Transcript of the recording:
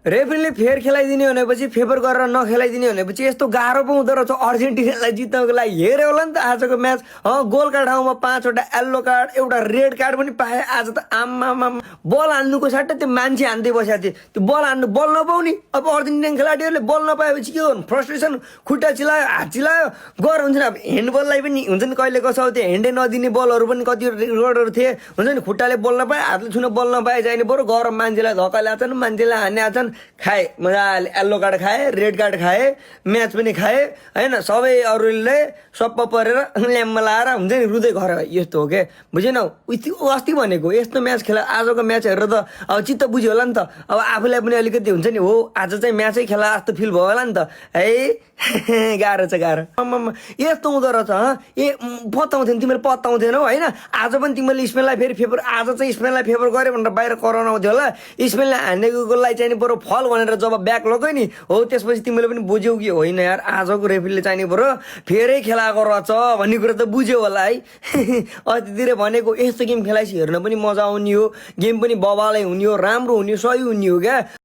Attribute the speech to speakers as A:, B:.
A: रेफ्रीले fair खेलाइदिने भनेपछि favour गरेर नखेलाइदिने भनेपछि यस्तो गाह्रो पो हुँदो रहेछ अर्जेन्टिनालाई जित्नको लागि। हेऱ्यो होला नि त आजको म्याच। गोलका ठाउँमा 5वटा येल्लो कार्ड, एउटा रेड कार्ड पनि पाए आज त। आम्मामा बल हान्नुको साट्टै त्यो मान्छे हान्दै बसेको थिए। त्यो बल हान्नु बल नपाउने। अब अर्जेन्टिना खेलाडीहरूले बल नपाएपछि के गर्नु, फ्रस्ट्रेसन, खुट्टा चिलायो, हात चिलायो, गर हुन्छ नि। अब ह्यान्डबललाई पनि हुन्छ नि कहिले कसो त्यो ह्यान्डै नदिने बलहरू पनि कति रोडहरू थिए हुन्छ नि। खुट्टाले बल नपाए, हातले छुन बल नपाए चाहिने बरु गरम मान्छेलाई धक्का ल्याछन्, मान्छेलाई हान्ने खाए मजाले। येल्लो कार्ड खाए, रेड कार्ड खाए, म्याच पनि खाए होइन। सबै अरूले सप्प परेर ल्याम्मा लाएर हुन्छ नि रुँदै घर। यस्तो हो क्या, बुझेन। अस्ति भनेको यस्तो म्याच खेला आजको म्याच हेरेर त अब चित्त बुझ्यो होला नि त। अब आफूलाई पनि अलिकति हुन्छ नि, हो आज चाहिँ म्याचै खेला जस्तो फिल भयो होला नि त। है गाह्रो छ गाह्रो। यस्तो हुँदो रहेछ। पत्ताउँथेन तिमीले, पत्ताउँथेनौ होइन। आज पनि तिमीले स्पेनलाई फेरि फेभर, आज चाहिँ स्पेनलाई फेभर गर्यो भनेर बाहिर कराउनु होला। स्पेनले हानेको गोललाई चाहिँ बरु फल भनेर जब ब्याक लग्यो नि, हो त्यसपछि तिमीले पनि बुझ्यौ कि होइन यार आजको रेफ्रीले चाहिँ बरु फेरै खेलाएको रहेछ भन्ने कुरो त बुझ्यौ होला है। अस्तितिर भनेको यस्तो गेम खेलाइसी हेर्न पनि मजा आउने हो, गेम पनि बबालै हुने हो, राम्रो हुने, सही हुने हो क्या।